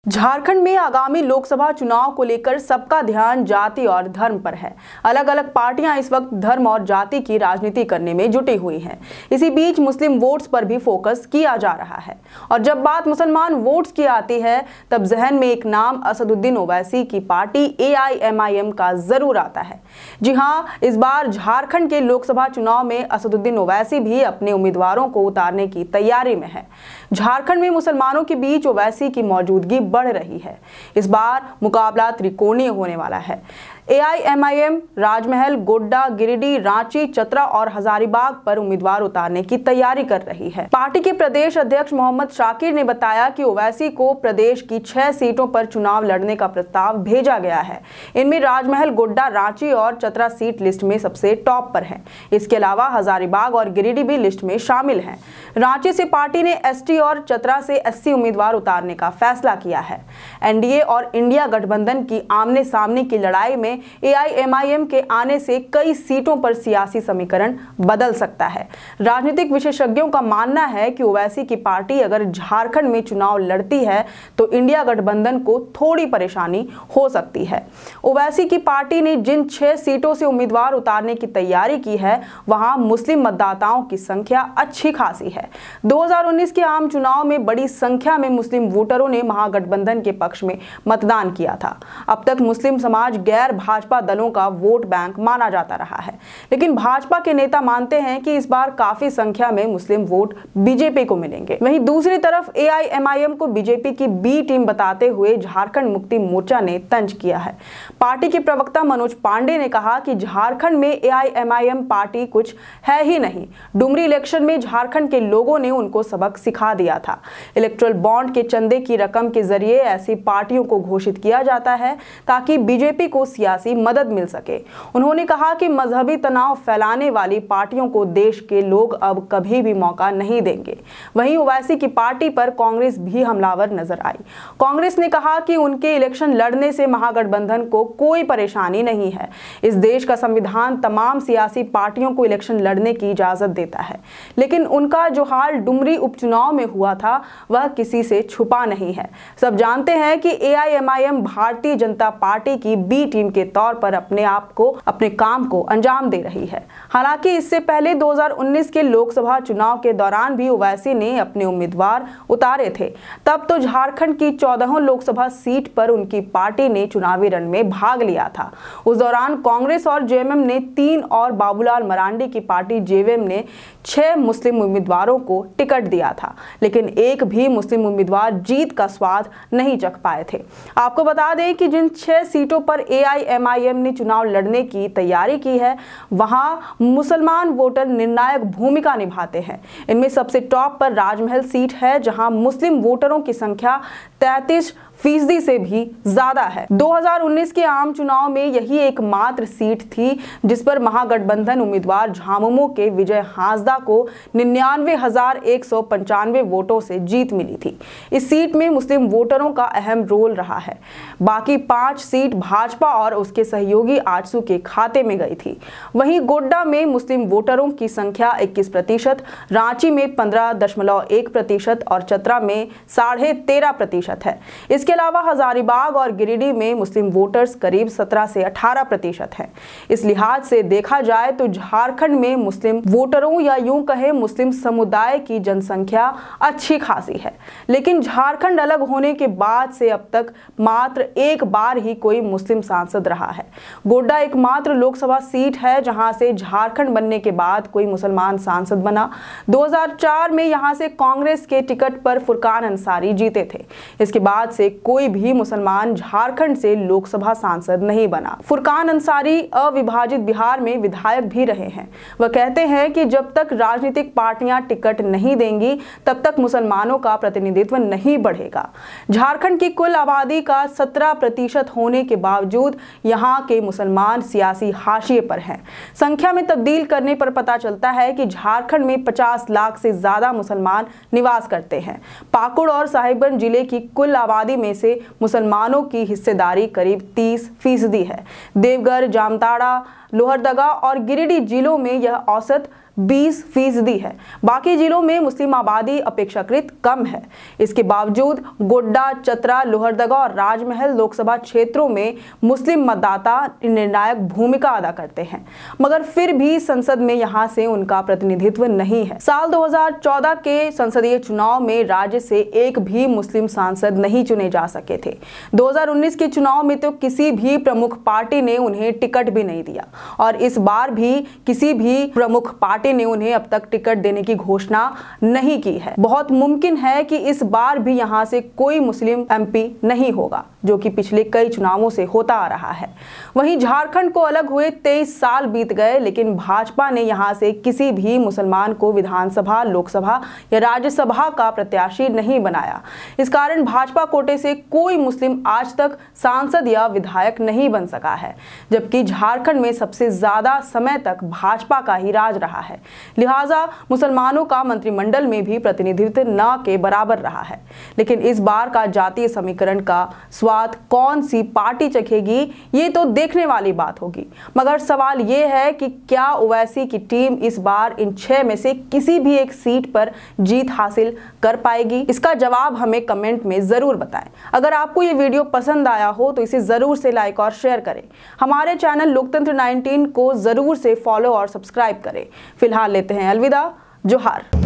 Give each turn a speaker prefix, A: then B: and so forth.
A: झारखंड में आगामी लोकसभा चुनाव को लेकर सबका ध्यान जाति और धर्म पर है। अलग अलग पार्टियां इस वक्त धर्म और जाति की राजनीति करने में जुटी हुई हैं। इसी बीच मुस्लिम वोट्स पर भी फोकस किया जा रहा है और जब बात मुसलमान वोट्स की आती है तब जहन में एक नाम असदुद्दीन ओवैसी की पार्टी AIMIM का जरूर आता है। जी हां, इस बार झारखंड के लोकसभा चुनाव में असदुद्दीन ओवैसी भी अपने उम्मीदवारों को उतारने की तैयारी में है। झारखंड में मुसलमानों के बीच ओवैसी की मौजूदगी बढ़ रही है। इस बार मुकाबला त्रिकोणीय होने वाला है। AIMIM राजमहल, गोड्डा, गिरिडीह, रांची, चतरा और हजारीबाग पर उम्मीदवार उतारने की तैयारी कर रही है। पार्टी के प्रदेश अध्यक्ष मोहम्मद शाकिर ने बताया कि ओवैसी को प्रदेश की 6 सीटों पर चुनाव लड़ने का प्रस्ताव भेजा गया है। इनमें राजमहल, गोड्डा, रांची और चतरा सीट लिस्ट में सबसे टॉप पर है। इसके अलावा हजारीबाग और गिरिडीह भी लिस्ट में शामिल हैं। रांची से पार्टी ने ST और चतरा से SC उम्मीदवार उतारने का फैसला किया है। NDA और इंडिया गठबंधन की आमने सामने की लड़ाई में AIMIM के आने से कई सीटों पर सियासी समीकरण बदल सकता है। राजनीतिक विशेषज्ञों का मानना है कि ओवैसी की पार्टी अगर झारखंड में चुनाव लड़ती है तो इंडिया गठबंधन को थोड़ी परेशानी हो सकती है। ओवैसी की पार्टी ने जिन 6 सीटों से उम्मीदवार उतारने की तैयारी की है वहां मुस्लिम मतदाताओं की संख्या अच्छी खासी है। 2019 के आम चुनाव में बड़ी संख्या में मुस्लिम वोटरों ने महागठबंधन के पक्ष में मतदान किया था। अब तक मुस्लिम समाज गैर भाजपा दलों का वोट बैंक माना जाता रहा है, लेकिन भाजपा के नेता मानते हैं कि इस बार काफी संख्या में मुस्लिम वोट बीजेपी को मिलेंगे। वहीं दूसरी तरफ AIMIM को बीजेपी की B टीम बताते हुए झारखंड मुक्ति मोर्चा ने तंज किया है। पार्टी के प्रवक्ता मनोज पांडे ने कहा कि झारखंड में AIMIM पार्टी कुछ है ही नहीं। डुमरी इलेक्शन में झारखंड के लोगों ने उनको सबक सिखा दिया था। इलेक्ट्रल बॉन्ड के चंदे की रकम के जरिए ऐसी पार्टियों को घोषित किया जाता है ताकि बीजेपी को सियासी मदद मिल सके। उन्होंने कहा कि मजहबी तनाव फैलाने वाली पार्टियों को देश के लोग अब कभी भी मौका नहीं देंगे। वहीं ओवैसी की पार्टी पर कांग्रेस भी हमलावर नजर आई। कांग्रेस ने कहा कि उनके इलेक्शन लड़ने से महागठबंधन को कोई परेशानी नहीं है। इस देश का संविधान तमाम सियासी पार्टियों को इलेक्शन लड़ने की इजाजत देता है, लेकिन उनका जो हाल डुमरी उपचुनाव में हुआ था वह किसी से छुपा नहीं है। सब जानते हैं कि AIMIM भारतीय जनता पार्टी की B टीम के तौर पर अपने काम को अंजाम दे रही है। हालांकि इससे पहले 2019 के लोकसभा चुनाव के दौरान भी ओवैसी ने अपने उम्मीदवार उतारे थे। तब तो झारखंड की 14 लोकसभा सीट पर उनकी पार्टी ने चुनावी रण में भाग लिया था। उस दौरान कांग्रेस और JMM ने 3 और बाबूलाल मरांडी की पार्टी JVM ने 6 मुस्लिम उम्मीदवारों को टिकट दिया था, लेकिन एक भी मुस्लिम उम्मीदवार जीत का स्वाद नहीं चख पाए थे। आपको बता दें कि जिन 6 सीटों पर AIMIM ने चुनाव लड़ने की तैयारी की है वहां मुसलमान वोटर निर्णायक भूमिका निभाते हैं। इनमें सबसे टॉप पर राजमहल सीट है जहां मुस्लिम वोटरों की संख्या 33% से भी ज्यादा है। 2019 के आम चुनाव में यही एकमात्र सीट थी जिस पर महागठबंधन उम्मीदवार झामुमो के विजय हांसदा को 99,195 वोटों से जीत मिली थी। इस सीट में मुस्लिम वोटरों का अहम रोल रहा है। बाकी 5 सीट भाजपा और उसके सहयोगी आजसू के खाते में गई थी। वहीं गोड्डा में मुस्लिम वोटरों की संख्या 21%, रांची में 15.1% और चतरा में 13.5% है। इसके अलावा हजारीबाग और गिरिडीह में मुस्लिम वोटर्स करीब 17 से 18% हैं। इस लिहाज से देखा जाए तो झारखंड में मुस्लिम वोटरों या यूं कहें मुस्लिम समुदाय की जनसंख्या अच्छी खासी है, लेकिन झारखंड अलग होने के बाद से अब तक मात्र एक बार ही कोई मुस्लिम सांसद रहा है। गोड्डा एकमात्र लोकसभा सीट है जहां से झारखंड बनने के बाद कोई मुसलमान सांसद बना। 2004 में यहां से कांग्रेस के टिकट पर फुरकान अंसारी जीते थे। इसके बाद से कोई भी मुसलमान झारखंड से लोकसभा सांसद नहीं बना। फुरकान अंसारी अविभाजित बिहार में विधायक भी रहे हैं। वह कहते हैं कि जब तक राजनीतिक पार्टियां टिकट नहीं देंगी तब तक मुसलमानों का प्रतिनिधित्व नहीं बढ़ेगा। झारखंड की कुल आबादी का 17% होने के बावजूद यहाँ के मुसलमान सियासी हाशिए पर हैं। संख्या में तब्दील करने पर पता चलता है कि झारखंड में 50 लाख से ज्यादा मुसलमान निवास करते हैं। पाकुड़ और साहिबगंज जिले की कुल आबादी में से मुसलमानों की हिस्सेदारी करीब 30% है। देवघर, जामताड़ा, लोहरदगा और गिरिडीह जिलों में यह औसत 20% है। बाकी जिलों में मुस्लिम आबादी अपेक्षाकृत कम है। इसके बावजूद गोड्डा, चतरा, लोहरदगा और राजमहल लोकसभा क्षेत्रों में मुस्लिम मतदाता निर्णायक भूमिका अदा करते हैं, मगर फिर भी संसद में यहां से उनका प्रतिनिधित्व नहीं है। साल 2014 के संसदीय चुनाव में राज्य से एक भी मुस्लिम सांसद नहीं चुने जा सके थे। 2019 के चुनाव में तो किसी भी प्रमुख पार्टी ने उन्हें टिकट भी नहीं दिया और इस बार भी किसी भी प्रमुख पार्टी ने उन्हें अब तक टिकट देने की घोषणा नहीं की है। बहुत मुमकिन है कि इस बार भी यहां से कोई मुस्लिम एमपी नहीं होगा, जो कि पिछले कई चुनावों से होता आ रहा है। वहीं झारखंड को अलग हुए 23 साल बीत गए, लेकिन भाजपा ने यहां से किसी भी मुसलमान को विधानसभा, लोकसभा या राज्यसभा का प्रत्याशी नहीं बनाया। इस कारण भाजपा कोटे से कोई मुस्लिम आज तक सांसद या विधायक नहीं बन सका है, जबकि झारखंड में सबसे ज्यादा समय तक भाजपा का ही राज रहा है। लिहाजा मुसलमानों का मंत्रिमंडल में भी प्रतिनिधित्व न के बराबर रहा है। लेकिन इस बार का जातीय समीकरण का स्वाद कौन सी पार्टी चखेगी, ये तो देखने वाली बात होगी। मगर सवाल ये है कि क्या ओवैसी की टीम इस बार इन 6 में से किसी भी एक सीट पर जीत हासिल कर पाएगी? इसका जवाब हमें कमेंट में जरूर बताएं। अगर आपको ये वीडियो पसंद आया हो तो इसे जरूर से लाइक और शेयर करें। हमारे चैनल लोकतंत्र 19 को जरूर से फॉलो और सब्सक्राइब करें। फिलहाल लेते हैं अलविदा। जोहार।